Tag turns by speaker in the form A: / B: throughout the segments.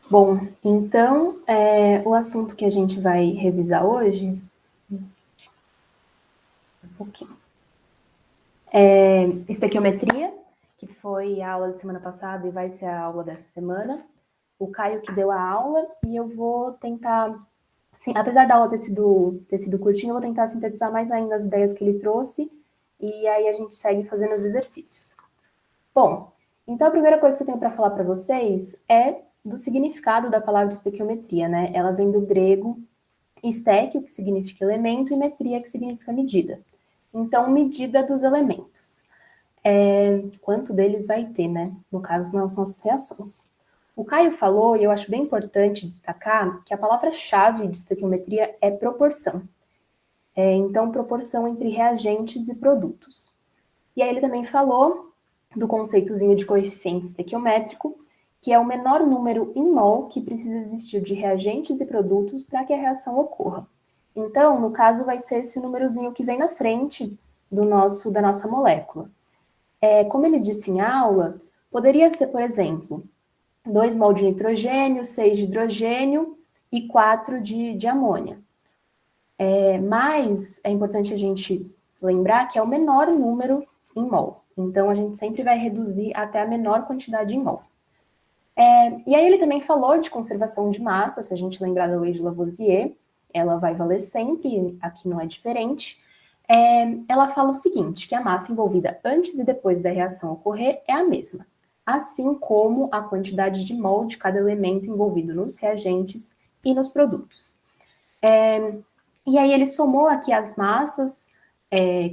A: Bom, então, o assunto que a gente vai revisar hoje, é estequiometria, que foi a aula de semana passada e vai ser a aula dessa semana. O Caio que deu a aula e eu vou tentar, assim, apesar da aula ter sido curtinha, eu vou tentar sintetizar mais ainda as ideias que ele trouxe e aí a gente segue fazendo os exercícios. Bom, então a primeira coisa que eu tenho para falar para vocês é do significado da palavra estequiometria, né? Ela vem do grego estéquio, que significa elemento, e metria, que significa medida. Então, medida dos elementos. Quanto deles vai ter, né? No caso, não são as reações. O Caio falou, e eu acho bem importante destacar, que a palavra-chave de estequiometria é proporção. Então, proporção entre reagentes e produtos. E aí ele também falou do conceitozinho de coeficiente estequiométrico, que é o menor número em mol que precisa existir de reagentes e produtos para que a reação ocorra. Então, no caso, vai ser esse númerozinho que vem na frente da nossa molécula. Como ele disse em aula, poderia ser, por exemplo, 2 mol de nitrogênio, 6 de hidrogênio e 4 de amônia. Mas é importante a gente lembrar que é o menor número em mol. Então, a gente sempre vai reduzir até a menor quantidade em mol. E aí ele também falou de conservação de massa, se a gente lembrar da lei de Lavoisier, ela vai valer sempre, aqui não é diferente. Ela fala o seguinte, que a massa envolvida antes e depois da reação ocorrer é a mesma, assim como a quantidade de mol de cada elemento envolvido nos reagentes e nos produtos. E aí ele somou aqui as massas,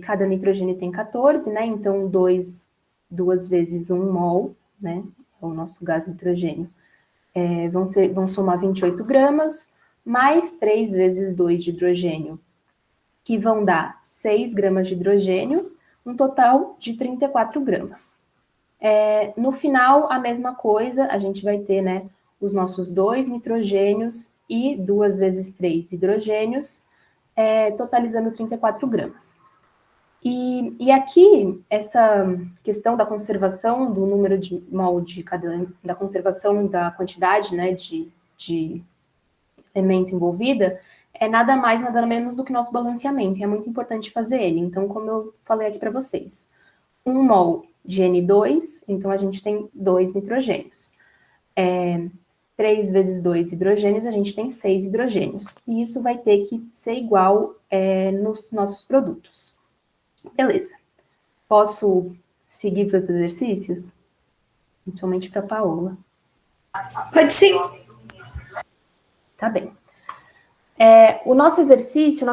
A: cada nitrogênio tem 14, né? Então 2 vezes 1 mol, né? O nosso gás nitrogênio, vão somar 28 gramas, mais 3 vezes 2 de hidrogênio, que vão dar 6 gramas de hidrogênio, um total de 34 gramas. No final, a mesma coisa, a gente vai ter, né, os nossos 2 nitrogênios e 2 vezes 3 hidrogênios, totalizando 34 gramas. E aqui, essa questão da conservação do número de mol de cada, da conservação da quantidade, né, de elemento envolvida, é nada mais, nada menos do que nosso balanceamento, e é muito importante fazer ele. Então, como eu falei aqui para vocês, 1 mol de N2, então a gente tem 2 nitrogênios. 3 vezes 2 hidrogênios, a gente tem 6 hidrogênios. E isso vai ter que ser igual nos nossos produtos. Beleza. Posso seguir para os exercícios? Principalmente para a Paola.
B: Pode sim.
A: Tá bem. O nosso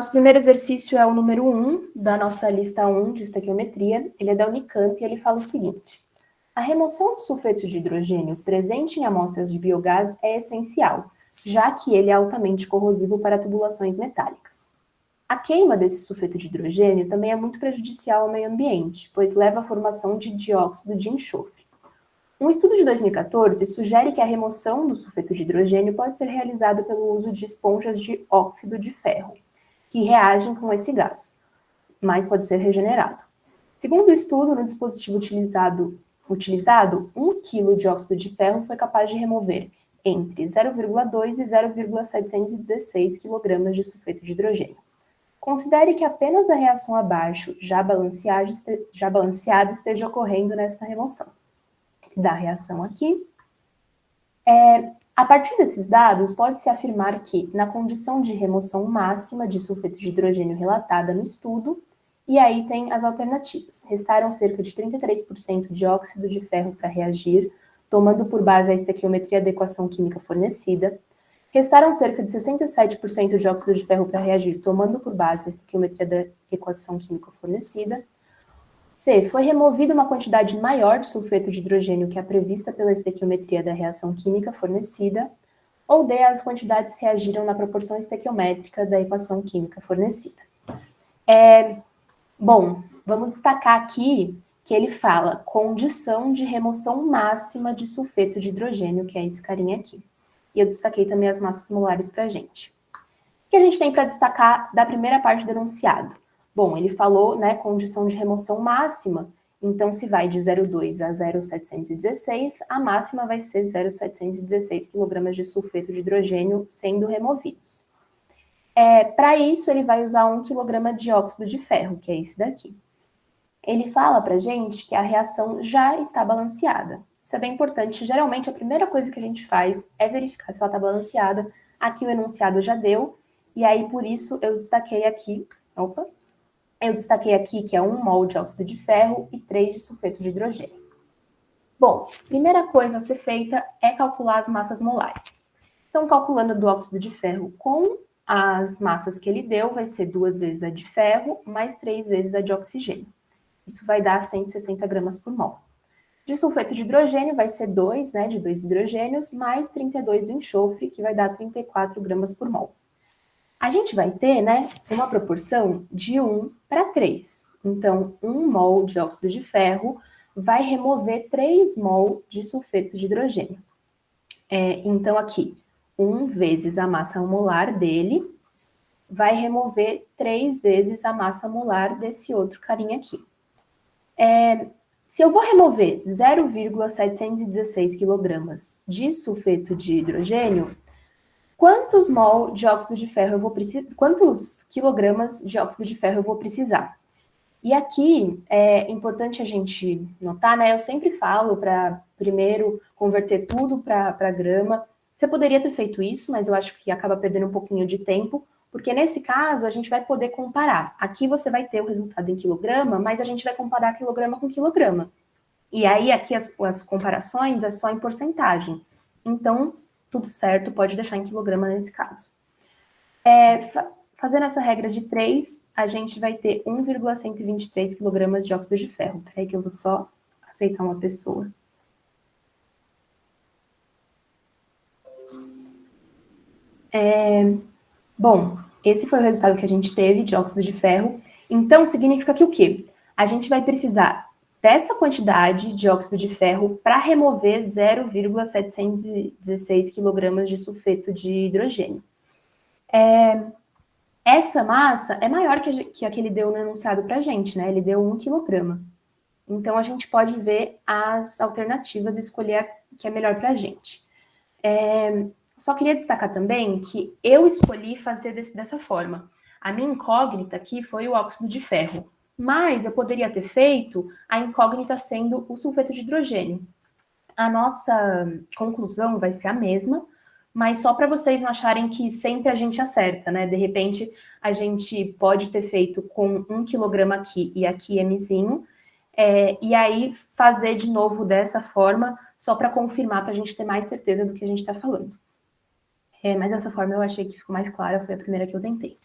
A: primeiro exercício é o número 1 da nossa lista 1 de estequiometria. Ele é da Unicamp e ele fala o seguinte. A remoção do sulfeto de hidrogênio presente em amostras de biogás é essencial, já que ele é altamente corrosivo para tubulações metálicas. A queima desse sulfeto de hidrogênio também é muito prejudicial ao meio ambiente, pois leva à formação de dióxido de enxofre. Um estudo de 2014 sugere que a remoção do sulfeto de hidrogênio pode ser realizada pelo uso de esponjas de óxido de ferro, que reagem com esse gás, mas pode ser regenerado. Segundo o estudo, no dispositivo utilizado 1 kg de óxido de ferro foi capaz de remover entre 0,2 e 0,716 kg de sulfeto de hidrogênio. Considere que apenas a reação abaixo, já balanceada, esteja ocorrendo nesta remoção. Da reação aqui. A partir desses dados, pode-se afirmar que, na condição de remoção máxima de sulfeto de hidrogênio relatada no estudo, e aí tem as alternativas. Restaram cerca de 33% de óxido de ferro para reagir, tomando por base a estequiometria da equação química fornecida. Restaram cerca de 67% de óxido de ferro para reagir, tomando por base a estequiometria da equação química fornecida. C. Foi removida uma quantidade maior de sulfeto de hidrogênio que a prevista pela estequiometria da reação química fornecida. Ou D. As quantidades reagiram na proporção estequiométrica da equação química fornecida. Bom, vamos destacar aqui que ele fala condição de remoção máxima de sulfeto de hidrogênio, que é esse carinha aqui. E eu destaquei também as massas molares para a gente. O que a gente tem para destacar da primeira parte do enunciado? Bom, ele falou, né, condição de remoção máxima, Então, se vai de 0,2 a 0,716, a máxima vai ser 0,716 kg de sulfeto de hidrogênio sendo removidos. Para isso, ele vai usar 1 kg de óxido de ferro, que é esse daqui. Ele fala para a gente que a reação já está balanceada. Isso é bem importante. Geralmente, a primeira coisa que a gente faz é verificar se ela está balanceada. Aqui o enunciado já deu, e aí por isso eu destaquei aqui, que é 1 mol de óxido de ferro e 3 de sulfeto de hidrogênio. Bom, primeira coisa a ser feita é calcular as massas molares. Então, calculando do óxido de ferro com as massas que ele deu, vai ser 2 vezes a de ferro mais 3 vezes a de oxigênio. Isso vai dar 160 gramas por mol. De sulfeto de hidrogênio vai ser 2, né, de 2 hidrogênios, mais 32 do enxofre, que vai dar 34 gramas por mol. A gente vai ter, né, uma proporção de 1 para 3. Então, 1 mol de óxido de ferro vai remover 3 mol de sulfeto de hidrogênio. Então, aqui, 1 vezes a massa molar dele vai remover 3 vezes a massa molar desse outro carinha aqui. Se eu vou remover 0,716 kg de sulfeto de hidrogênio, quantos mol de óxido de ferro eu vou precisar? Quantos quilogramas de óxido de ferro eu vou precisar? E aqui é importante a gente notar, né? Eu sempre falo para primeiro converter tudo para grama. Você poderia ter feito isso, mas eu acho que acaba perdendo um pouquinho de tempo, porque nesse caso a gente vai poder comparar. Aqui você vai ter o resultado em quilograma, mas a gente vai comparar quilograma com quilograma. E aí aqui as comparações é só em porcentagem. Então, tudo certo, pode deixar em quilograma nesse caso. Fazendo essa regra de 3, a gente vai ter 1,123 kg de óxido de ferro. Peraí que eu vou só aceitar uma pessoa. Bom, esse foi o resultado que a gente teve de óxido de ferro. Então, significa que o quê? A gente vai precisar dessa quantidade de óxido de ferro para remover 0,716 kg de sulfeto de hidrogênio. Essa massa é maior que a que ele deu no enunciado para a gente, né? Ele deu 1 kg. Então, a gente pode ver as alternativas e escolher a que é melhor para a gente. Só queria destacar também que eu escolhi fazer dessa forma. A minha incógnita aqui foi o óxido de ferro, mas eu poderia ter feito a incógnita sendo o sulfeto de hidrogênio. A nossa conclusão vai ser a mesma, mas só para vocês não acharem que sempre a gente acerta, né? De repente, a gente pode ter feito com 1 kg aqui e aqui Mzinho, e aí fazer de novo dessa forma, só para confirmar, para a gente ter mais certeza do que a gente está falando. Mas essa forma eu achei que ficou mais clara, foi a primeira que eu tentei.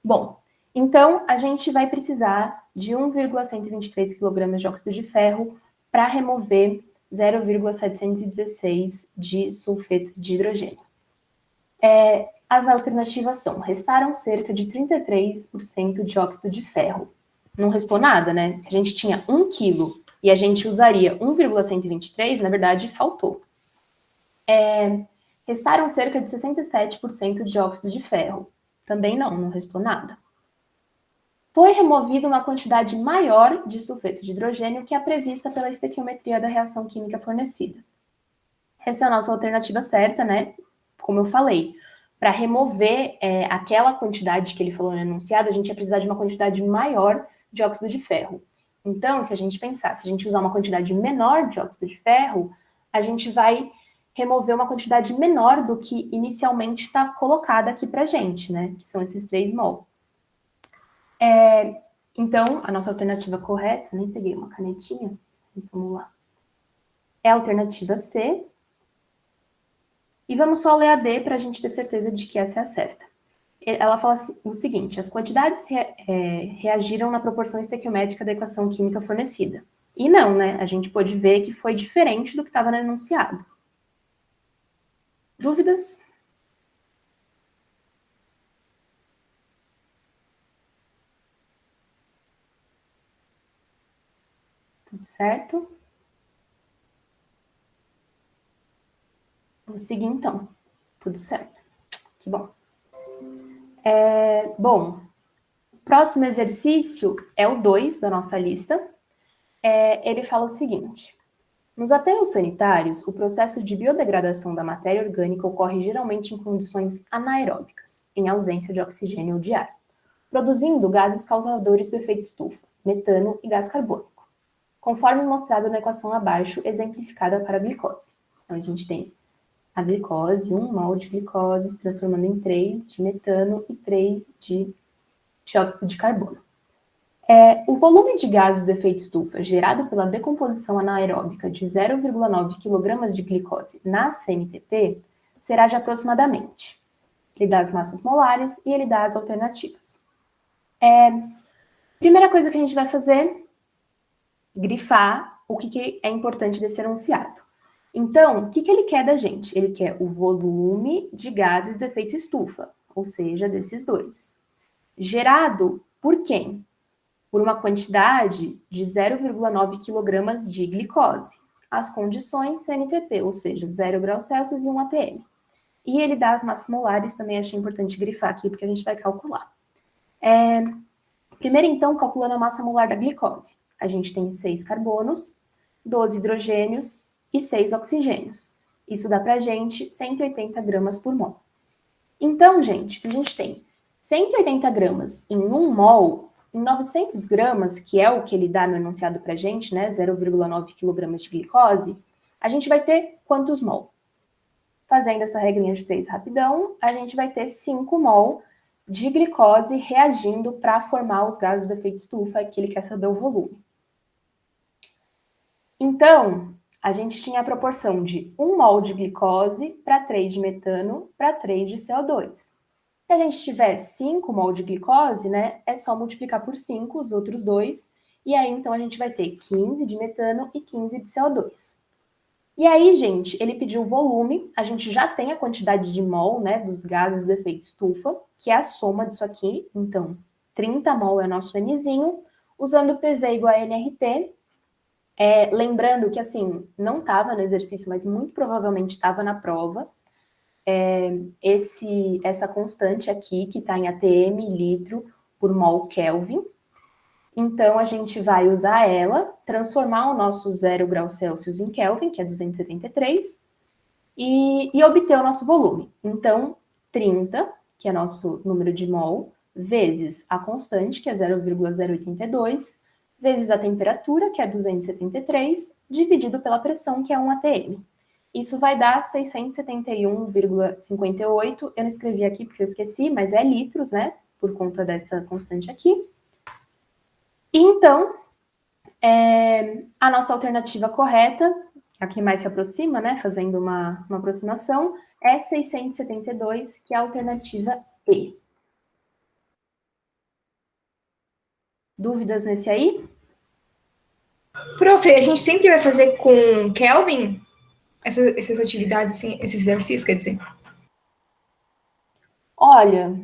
A: Bom, então a gente vai precisar de 1,123 kg de óxido de ferro para remover 0,716 de sulfeto de hidrogênio. As alternativas são, restaram cerca de 33% de óxido de ferro. Não restou nada, né? Se a gente tinha 1 kg e a gente usaria 1,123, na verdade, faltou. Restaram cerca de 67% de óxido de ferro. Também não restou nada. Foi removida uma quantidade maior de sulfeto de hidrogênio que é prevista pela estequiometria da reação química fornecida. Essa é a nossa alternativa certa, né? Como eu falei, para remover aquela quantidade que ele falou no enunciado, a gente ia precisar de uma quantidade maior de óxido de ferro. Então, se a gente pensar, se a gente usar uma quantidade menor de óxido de ferro, a gente vai remover uma quantidade menor do que inicialmente está colocada aqui para a gente, né? Que são esses 3 mol. Então, a nossa alternativa correta, nem peguei uma canetinha, mas vamos lá. É a alternativa C. E vamos só ler a D para a gente ter certeza de que essa é a certa. Ela fala o seguinte, as quantidades reagiram na proporção estequiométrica da equação química fornecida. E não, né? A gente pôde ver que foi diferente do que estava no enunciado. Dúvidas? Tudo certo? Vou seguir então. Tudo certo. Que bom. Bom, o próximo exercício é o 2 da nossa lista. ele fala o seguinte: nos aterros sanitários, o processo de biodegradação da matéria orgânica ocorre geralmente em condições anaeróbicas, em ausência de oxigênio ou de ar, produzindo gases causadores do efeito estufa, metano e gás carbônico, conforme mostrado na equação abaixo, exemplificada para a glicose. Então, a gente tem a glicose, 1 mol de glicose se transformando em 3 de metano e 3 de dióxido de carbono. O volume de gases do efeito estufa gerado pela decomposição anaeróbica de 0,9 kg de glicose na CNPP será de aproximadamente. Ele dá as massas molares e ele dá as alternativas. Primeira coisa que a gente vai fazer, grifar o que é importante desse enunciado. Então, o que ele quer da gente? Ele quer o volume de gases do efeito estufa, ou seja, desses dois. Gerado por quem? Por uma quantidade de 0,9 kg de glicose. As condições CNTP, ou seja, 0 graus Celsius e 1 atm. E ele dá as massas molares, também achei importante grifar aqui, porque a gente vai calcular. Primeiro, então, calculando a massa molar da glicose. A gente tem 6 carbonos, 12 hidrogênios e 6 oxigênios. Isso dá pra gente 180 gramas por mol. Então, gente, se a gente tem 180 gramas em 1 mol, em 900 gramas, que é o que ele dá no enunciado pra gente, né, 0,9 kg de glicose, a gente vai ter quantos mol? Fazendo essa regrinha de 3 rapidão, a gente vai ter 5 mol de glicose reagindo para formar os gases do efeito estufa, que ele quer saber o volume. Então, a gente tinha a proporção de 1 mol de glicose para 3 de metano para 3 de CO2. Se a gente tiver 5 mol de glicose, né, é só multiplicar por 5 os outros dois, e aí então a gente vai ter 15 de metano e 15 de CO2. E aí, gente, ele pediu o volume, a gente já tem a quantidade de mol, né, dos gases do efeito estufa, que é a soma disso aqui, então 30 mol é o nosso Nzinho, usando o PV igual a NRT, lembrando que, assim, não estava no exercício, mas muito provavelmente estava na prova, essa constante aqui, que está em ATM, litro, por mol Kelvin. Então, a gente vai usar ela, transformar o nosso 0 graus Celsius em Kelvin, que é 273, e obter o nosso volume. Então, 30, que é nosso número de mol, vezes a constante, que é 0,082, vezes a temperatura, que é 273, dividido pela pressão, que é 1 atm. Isso vai dar 671,58. Eu não escrevi aqui porque eu esqueci, mas é litros, né? Por conta dessa constante aqui. Então, a nossa alternativa correta, a que mais se aproxima, né? Fazendo uma aproximação, é 672, que é a alternativa E. Dúvidas nesse aí?
B: Prof, a gente sempre vai fazer com Kelvin essas atividades, assim, esses exercícios, quer dizer?
A: Olha,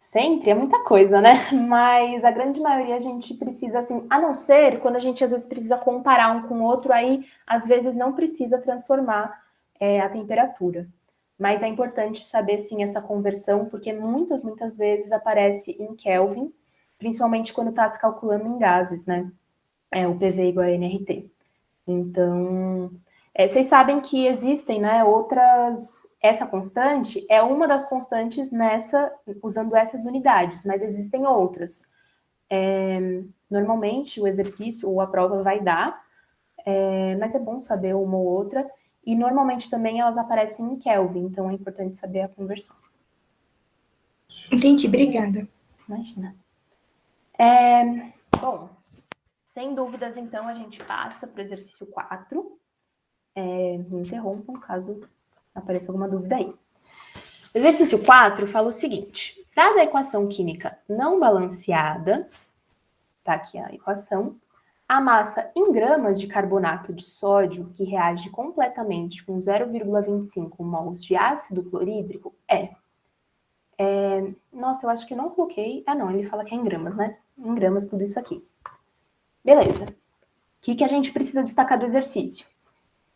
A: sempre é muita coisa, né? Mas a grande maioria a gente precisa, assim, a não ser quando a gente às vezes precisa comparar um com o outro, aí às vezes não precisa transformar a temperatura. Mas é importante saber, sim, essa conversão, porque muitas vezes aparece em Kelvin, principalmente quando está se calculando em gases, né? O PV igual a NRT. Então, vocês sabem que existem, né, outras... Essa constante é uma das constantes usando essas unidades, mas existem outras. Normalmente, o exercício ou a prova vai dar, mas é bom saber uma ou outra. E, normalmente, também elas aparecem em Kelvin, então é importante saber a conversão.
B: Entendi, obrigada.
A: Imagina. Bom, sem dúvidas, então, a gente passa para o exercício 4. Me interrompam caso apareça alguma dúvida aí. O exercício 4 fala o seguinte: dada a equação química não balanceada, tá aqui a equação, a massa em gramas de carbonato de sódio que reage completamente com 0,25 mols de ácido clorídrico Nossa, eu acho que não coloquei... Ah, não, ele fala que é em gramas, né? Em gramas tudo isso aqui. Beleza. O que a gente precisa destacar do exercício?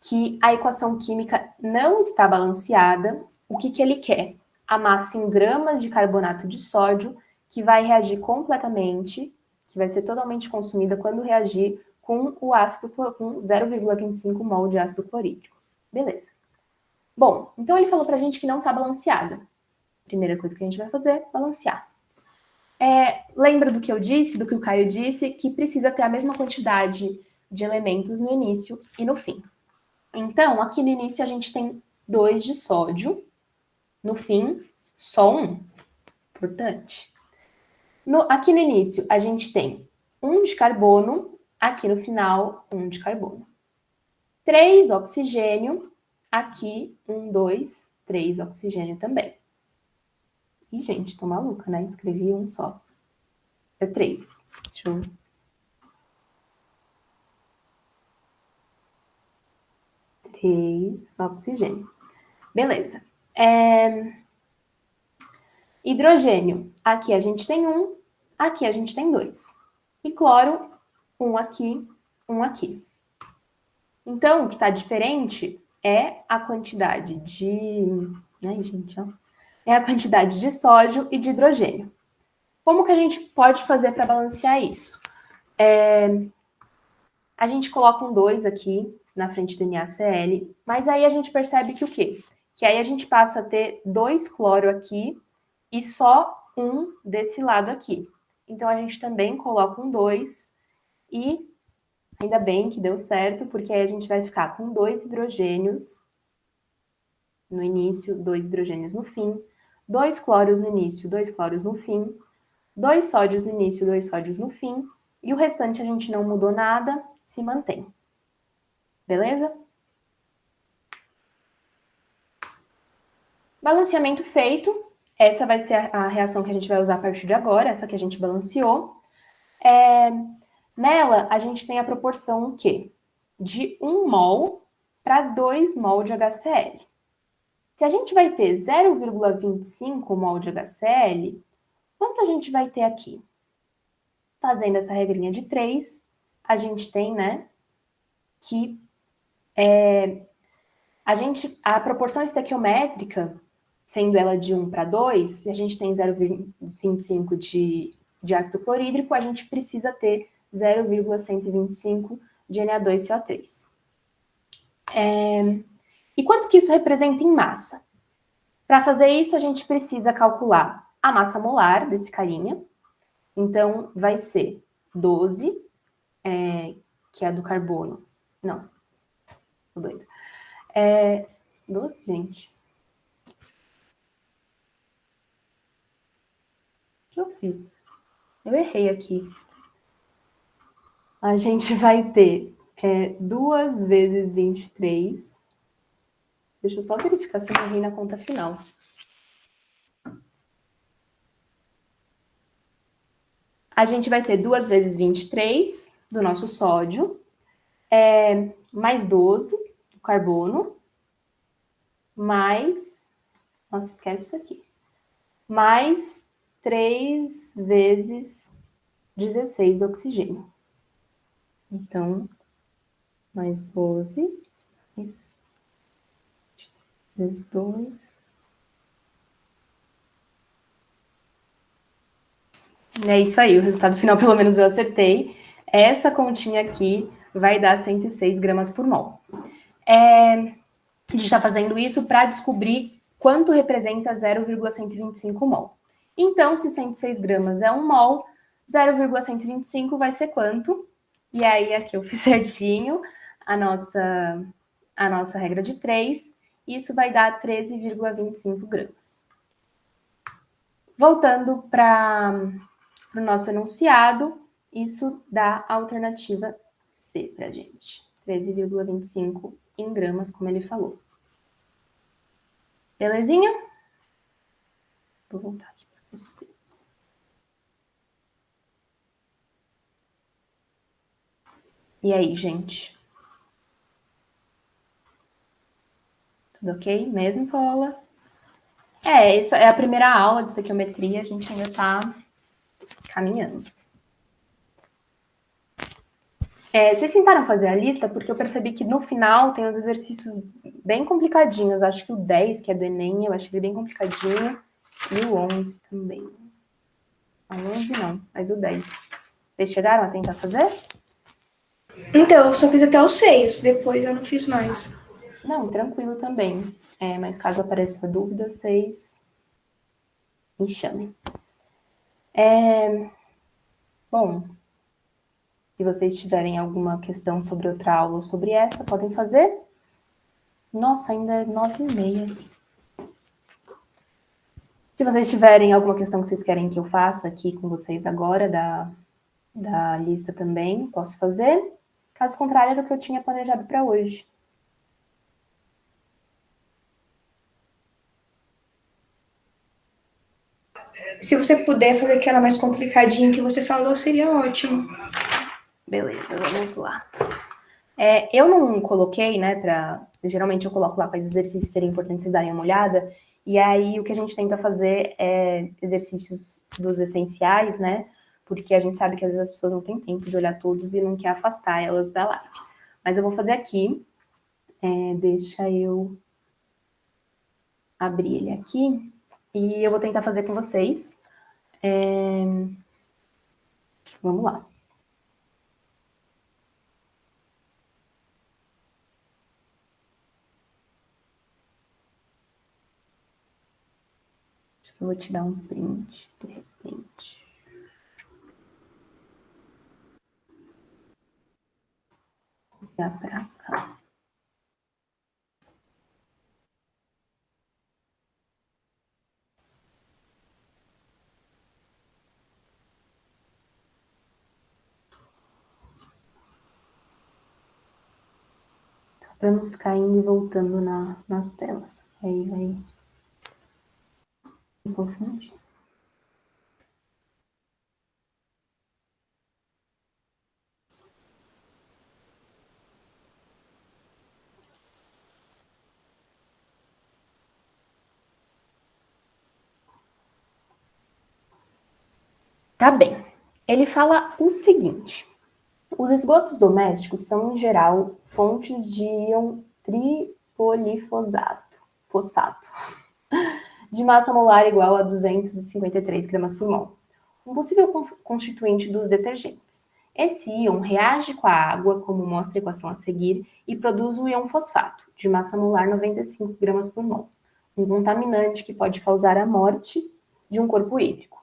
A: Que a equação química não está balanceada. O que ele quer? A massa em gramas de carbonato de sódio que vai reagir completamente, que vai ser totalmente consumida quando reagir com o ácido com 0,25 mol de ácido clorídrico. Beleza. Bom, então ele falou pra gente que não está balanceado. Primeira coisa que a gente vai fazer, balancear. Lembra do que eu disse, do que o Caio disse, que precisa ter a mesma quantidade de elementos no início e no fim. Então, aqui no início a gente tem 2 de sódio, no fim, só 1. Importante. Aqui no início a gente tem 1 de carbono, aqui no final 1 de carbono. 3 oxigênio, aqui 1, 2, 3 oxigênio também. Ih, gente, tô maluca, né? Escrevi um só. É 3. Deixa eu... 3 oxigênio. Beleza. Hidrogênio. Aqui a gente tem 1, aqui a gente tem 2. E cloro, 1 aqui, 1 aqui. Então, o que está diferente é a quantidade de... Né, gente, ó? É a quantidade de sódio e de hidrogênio. Como que a gente pode fazer para balancear isso? A gente coloca um 2 aqui na frente do NaCl, mas aí a gente percebe que o quê? Que aí a gente passa a ter 2 cloro aqui e só 1 desse lado aqui. Então, a gente também coloca um 2 e ainda bem que deu certo, porque aí a gente vai ficar com 2 hidrogênios no início, 2 hidrogênios no fim, 2 cloros no início, 2 cloros no fim, 2 sódios no início, 2 sódios no fim, e o restante a gente não mudou nada, se mantém. Beleza? Balanceamento feito. Essa vai ser a reação que a gente vai usar a partir de agora, essa que a gente balanceou. Nela, a gente tem a proporção o quê? De 1 mol para 2 mol de HCl. Se a gente vai ter 0,25 mol de HCl, quanto a gente vai ter aqui? Fazendo essa regrinha de 3, a gente tem, né, que a proporção estequiométrica, sendo ela de 1 para 2, se a gente tem 0,25 de ácido clorídrico, a gente precisa ter 0,125 de Na2CO3. E quanto que isso representa em massa? Para fazer isso, a gente precisa calcular a massa molar desse carinha. Então, vai ser 12, que é a do carbono. Não, tô doida. 12, gente. O que eu fiz? Eu errei aqui. A gente vai ter 2 vezes 23. Deixa eu só verificar se eu errei na conta final. A gente vai ter 2 vezes 23 do nosso sódio, mais 12 do carbono, mais... Nossa, esquece isso aqui. Mais 3 vezes 16 do oxigênio. Então, mais 12 vezes 2. É isso aí, o resultado final, pelo menos eu acertei. Essa continha aqui vai dar 106 gramas por mol. A gente está fazendo isso para descobrir quanto representa 0,125 mol. Então, se 106 gramas é 1 mol, 0,125 vai ser quanto? E aí, aqui eu fiz certinho a nossa regra de 3. Isso vai dar 13,25 gramas. Voltando para o nosso enunciado, isso dá a alternativa C para a gente. 13,25 em gramas, como ele falou. Belezinha? Vou voltar aqui para vocês. E aí, gente? Tudo ok? Mesmo, Paula? Essa é a primeira aula de estequiometria, a gente ainda está caminhando. Vocês tentaram fazer a lista? Porque eu percebi que no final tem uns exercícios bem complicadinhos. Acho que o 10, que é do Enem, eu achei bem complicadinho. E o 11 também. O 11 não, mas o 10. Vocês chegaram a tentar fazer?
B: Então, eu só fiz até o 6, depois eu não fiz mais.
A: Não, tranquilo também. Mas caso apareça dúvida, vocês me chamem. Bom, se vocês tiverem alguma questão sobre outra aula ou sobre essa, podem fazer. Nossa, ainda é 9h30. Se vocês tiverem alguma questão que vocês querem que eu faça aqui com vocês agora, da lista também, posso fazer. Caso contrário, era o que eu tinha planejado para hoje.
B: Se você puder fazer aquela mais complicadinha que você falou, seria ótimo.
A: Beleza, vamos lá. Eu não coloquei, né, geralmente eu coloco lá para os exercícios serem importantes vocês darem uma olhada, e aí o que a gente tenta fazer é exercícios dos essenciais, né, porque a gente sabe que às vezes as pessoas não têm tempo de olhar todos e não quer afastar elas da live. Mas eu vou fazer aqui, deixa eu abrir ele aqui, e eu vou tentar fazer com vocês. Vamos lá. Acho que eu vou tirar um print, de repente. Dá pra cá. Só para não ficar indo e voltando nas telas. Aí vai me confundir. Tá bem. Ele fala o seguinte: os esgotos domésticos são, em geral, fontes de íon fosfato, de massa molar igual a 253 gramas por mol, um possível constituinte dos detergentes. Esse íon reage com a água, como mostra a equação a seguir, e produz o íon fosfato, de massa molar 95 gramas por mol, um contaminante que pode causar a morte de um corpo hídrico.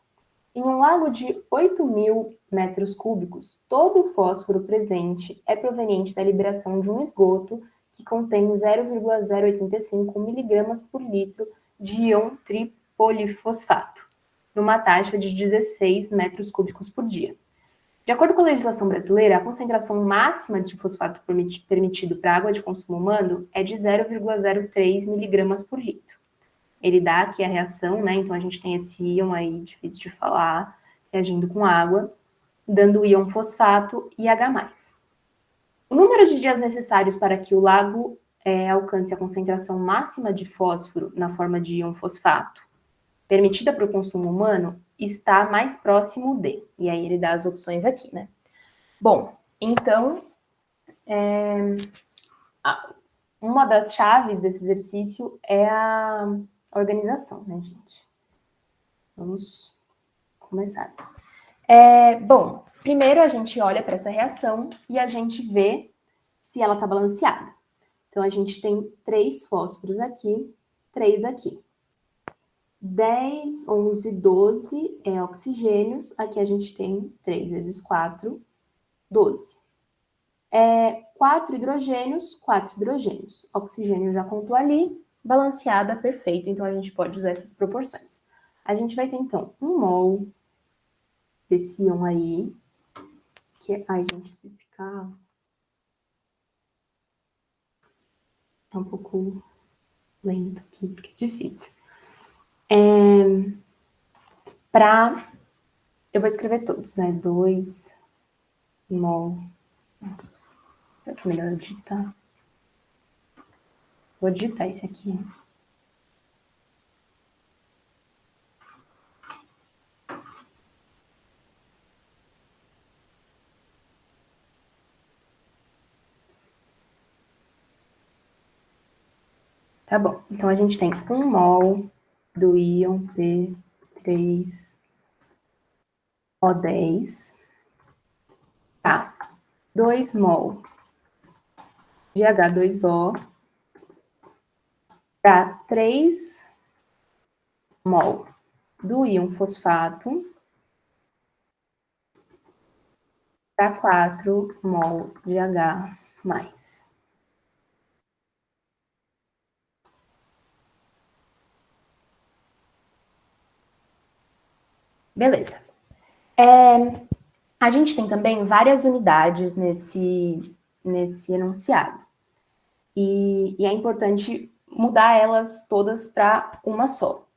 A: Em um lago de 8.000 metros cúbicos, todo o fósforo presente é proveniente da liberação de um esgoto que contém 0,085 miligramas por litro de íon tripolifosfato, numa taxa de 16 metros cúbicos por dia. De acordo com a legislação brasileira, a concentração máxima de fosfato permitido para água de consumo humano é de 0,03 miligramas por litro. Ele dá aqui a reação, né? Então a gente tem esse íon aí, difícil de falar, reagindo com água, dando o íon fosfato e H+. O número de dias necessários para que o lago alcance a concentração máxima de fósforo na forma de íon fosfato, permitida para o consumo humano, está mais próximo de. E aí ele dá as opções aqui, né? Bom, então, uma das chaves desse exercício é a organização, né, gente? Vamos começar. Bom, primeiro a gente olha para essa reação e a gente vê se ela está balanceada. Então, a gente tem 3 fósforos aqui, 3 aqui. 10, 11, 12 é oxigênios. Aqui a gente tem 3 vezes 4, 12. 4 hidrogênios, 4 hidrogênios. Oxigênio já contou ali, balanceada, perfeito. Então, a gente pode usar essas proporções. A gente vai ter, então, 1 mol desse íon aí, que é... Ai, gente, se ficar... É um pouco lento aqui, porque é difícil. Eu vou escrever todos, né? 2 mol. Nossa, será que é melhor eu digitar? Vou digitar esse aqui. Tá bom, então a gente tem 1 mol do íon P3O10, tá? 2 mol de H2O para 3 mol do íon fosfato para 4 mol de H+. Beleza. A gente tem também várias unidades nesse enunciado. E é importante mudar elas todas para uma só.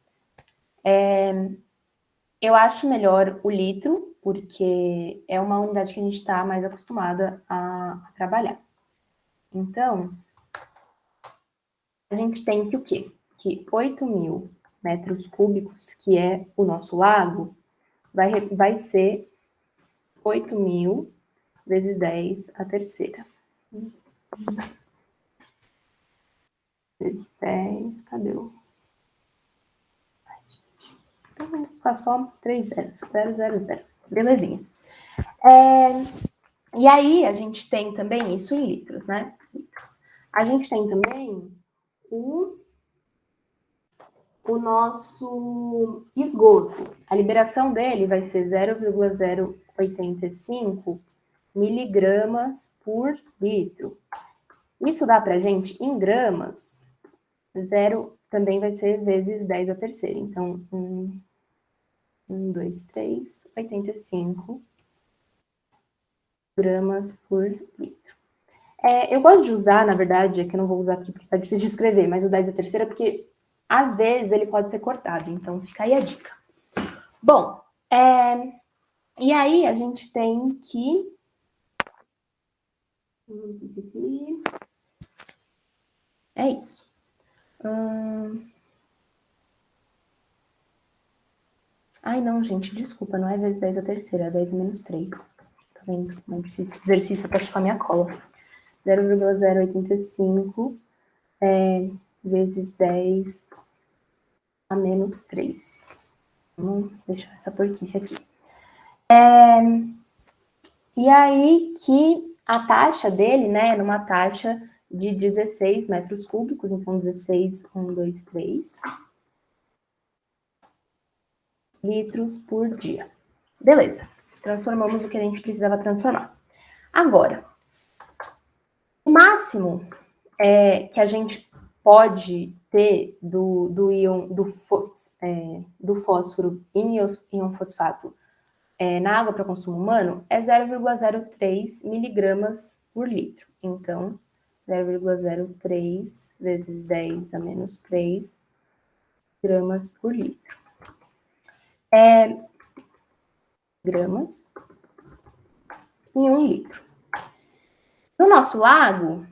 A: Eu acho melhor o litro, porque é uma unidade que a gente está mais acostumada a trabalhar. Então, a gente tem que o quê? Que 8.000 metros cúbicos, que é o nosso lago, vai ser 8.000 vezes 10 a terceira. Vezes 10, cadê o... Então, vou ficar só 3 zeros, 0, 0, 0. Belezinha. E aí, a gente tem também isso em litros, né? Litros. A gente tem também o nosso esgoto. A liberação dele vai ser 0,085 miligramas por litro. Isso dá pra gente, em gramas, 0 também vai ser vezes 10 a terceira. Então, 1, 2, 3, 85 gramas por litro. Eu gosto de usar, na verdade, aqui eu não vou usar aqui porque tá difícil de escrever, mas o 10 a terceira porque, às vezes, ele pode ser cortado. Então, fica aí a dica. Bom, e aí a gente tem que... É isso. Ai, não, gente, desculpa, não é vezes 10 a terceira, é 10 menos 3. Tá vendo? É difícil esse exercício até com a minha cola. 0,085 vezes 10 a menos 3. Vamos deixar essa porquice aqui. E aí que a taxa dele, né, é numa taxa de 16 metros cúbicos, então 16, 1, 2, 3 litros por dia. Beleza, transformamos o que a gente precisava transformar. Agora, o máximo que a gente pode ter do íon do fósforo em íon fosfato na água para consumo humano é 0,03 miligramas por litro. Então, 0,03 vezes 10 a menos 3 gramas por litro. Gramas em 1 litro. No nosso lago,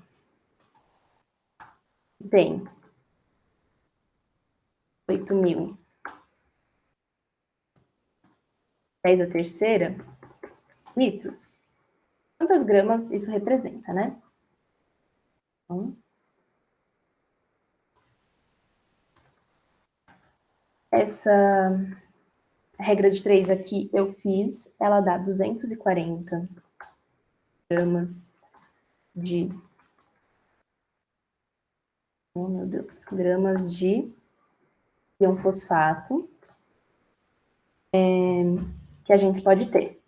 A: tem 8.000 10 a terceira litros. Quantas gramas isso representa, né? Então, essa regra de 3 aqui eu fiz, ela dá 240 gramas de... Oh, meu Deus. Gramas de íon fosfato que a gente pode ter.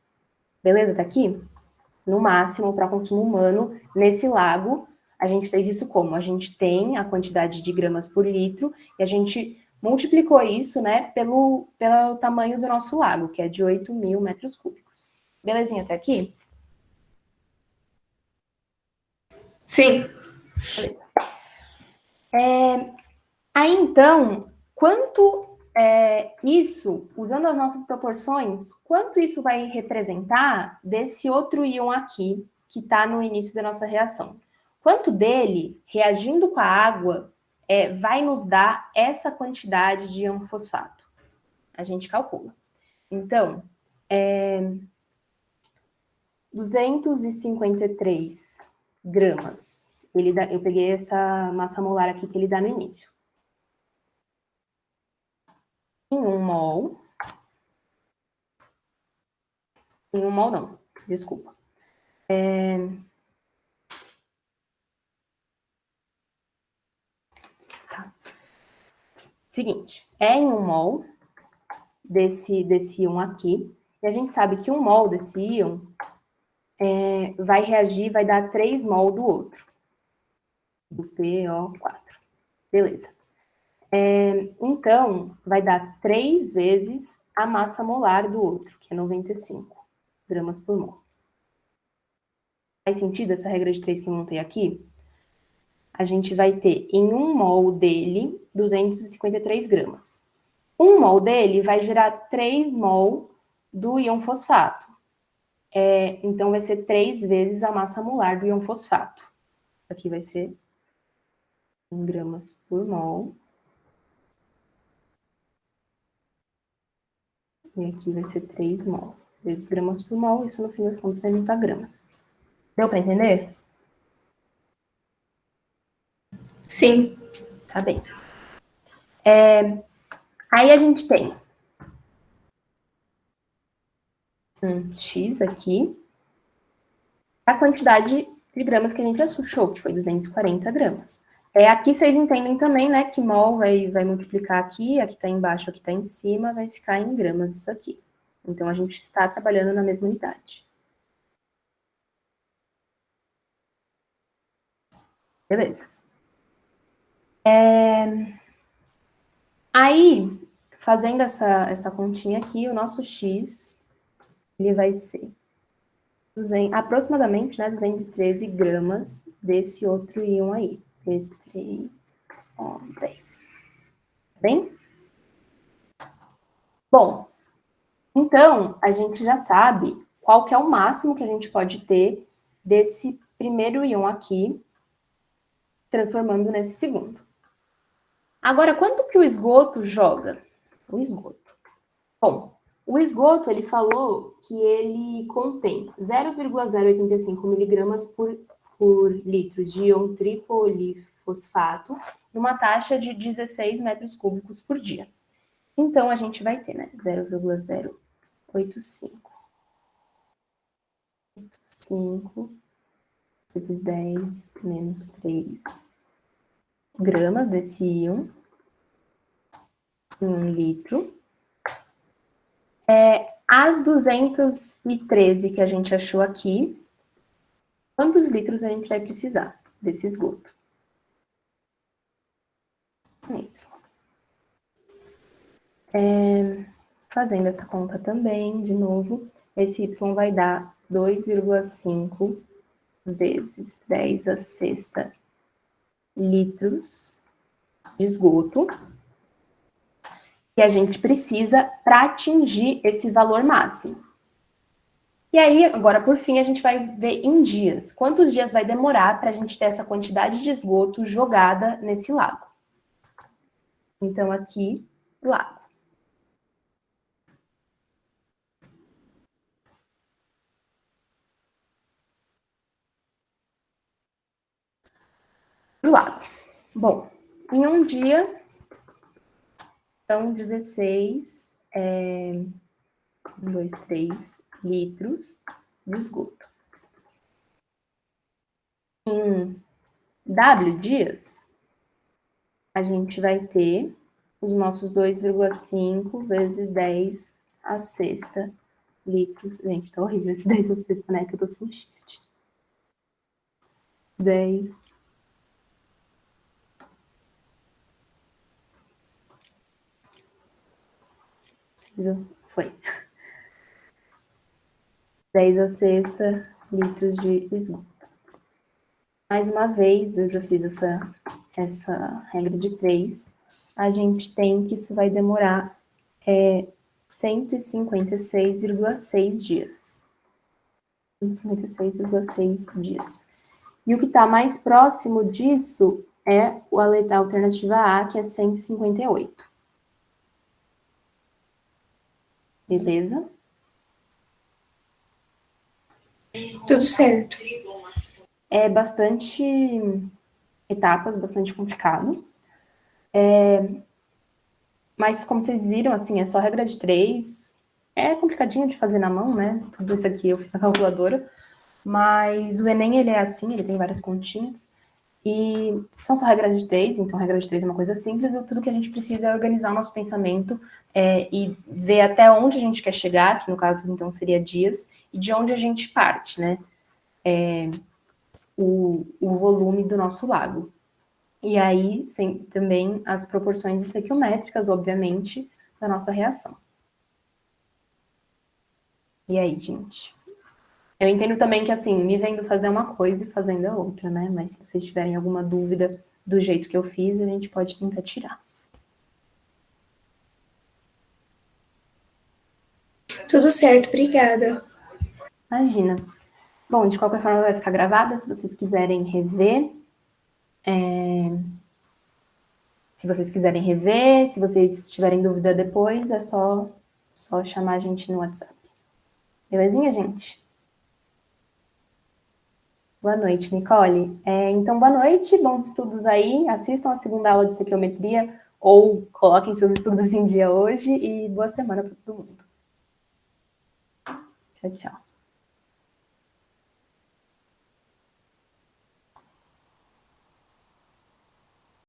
A: Beleza? Tá aqui? No máximo, para consumo humano, nesse lago, a gente fez isso como? A gente tem a quantidade de gramas por litro e a gente multiplicou isso, né, pelo tamanho do nosso lago, que é de 8.000 metros cúbicos. Belezinha até aqui?
B: Sim.
A: Beleza. Aí, então, quanto isso, usando as nossas proporções, quanto isso vai representar desse outro íon aqui, que está no início da nossa reação? Quanto dele, reagindo com a água, vai nos dar essa quantidade de íon fosfato? A gente calcula. Então, 253 gramas. Eu peguei essa massa molar aqui que ele dá no início. Em 1 mol... Em 1 mol não, desculpa. Seguinte, é em 1 mol desse íon aqui, e a gente sabe que 1 mol desse íon vai reagir, vai dar 3 mol do outro, do PO4. Beleza. Então, vai dar 3 vezes a massa molar do outro, que é 95 gramas por mol. Faz sentido essa regra de 3 que eu montei aqui? A gente vai ter em 1 mol dele 253 gramas. 1 mol dele vai gerar 3 mol do íon fosfato. Então, vai ser 3 vezes a massa molar do íon fosfato. Aqui vai ser em gramas por mol. E aqui vai ser 3 mol vezes gramas por mol. Isso, no fim das contas, vai nos dar gramas. Deu para entender?
B: Sim.
A: Tá bem. Aí a gente tem um X aqui, a quantidade de gramas que a gente achou, que foi 240 gramas. Aqui vocês entendem também, né, que mol vai multiplicar aqui tá embaixo, aqui tá em cima, vai ficar em gramas isso aqui. Então, a gente está trabalhando na mesma unidade. Beleza. Aí, fazendo essa continha aqui, o nosso X, ele vai ser aproximadamente, né, 213 gramas desse outro íon aí. P3O10. Bem? Bom, então, a gente já sabe qual que é o máximo que a gente pode ter desse primeiro íon aqui, transformando nesse segundo. Agora, quanto que o esgoto joga? O esgoto. Bom, o esgoto, ele falou que ele contém 0,085 miligramas por litro de íon tripolifosfato, numa taxa de 16 metros cúbicos por dia. Então, a gente vai ter, né, 0,085 vezes 10 menos 3 gramas desse íon em 1 litro. As 213 que a gente achou aqui, quantos litros a gente vai precisar desse esgoto? Fazendo essa conta também, de novo, esse Y vai dar 2,5 vezes 10 a sexta litros de esgoto que a gente precisa para atingir esse valor máximo. E aí, agora, por fim, a gente vai ver em dias. Quantos dias vai demorar para a gente ter essa quantidade de esgoto jogada nesse lago? Então, aqui, lago. Lago. Bom, em um dia, são 16, 1, 2, 3 litros de esgoto. Em W dias, a gente vai ter os nossos 2,5 vezes 10 a sexta litros. Gente, tá horrível esse 10 a sexta, né? Que eu tô sem shift. 10. Foi. 10 a sexta litros de esgoto. Mais uma vez, eu já fiz essa regra de 3. A gente tem que isso vai demorar 156,6 dias. 156,6 dias. E o que está mais próximo disso é a alternativa A, que é 158. Beleza?
B: Tudo certo.
A: É bastante etapas, bastante complicado. Mas, como vocês viram, assim, é só regra de 3. É complicadinho de fazer na mão, né? Tudo isso aqui eu fiz na calculadora. Mas o Enem, ele é assim, ele tem várias continhas. E são só regras de 3, então regra de 3 é uma coisa simples, e tudo que a gente precisa é organizar o nosso pensamento e ver até onde a gente quer chegar, que no caso então seria dias, e de onde a gente parte, né? O volume do nosso lago. E aí, também as proporções estequiométricas, obviamente, da nossa reação. E aí, gente? Eu entendo também que, assim, me vendo fazer uma coisa e fazendo a outra, né? Mas se vocês tiverem alguma dúvida do jeito que eu fiz, a gente pode tentar tirar.
B: Tudo certo, obrigada.
A: Imagina. Bom, de qualquer forma vai ficar gravada, se vocês quiserem rever. Se vocês quiserem rever, se vocês tiverem dúvida depois, é só chamar a gente no WhatsApp. Belezinha, gente? Boa noite, Nicole. Então, boa noite, bons estudos aí. Assistam a segunda aula de estequiometria ou coloquem seus estudos em dia hoje e boa semana para todo mundo. Tchau, tchau.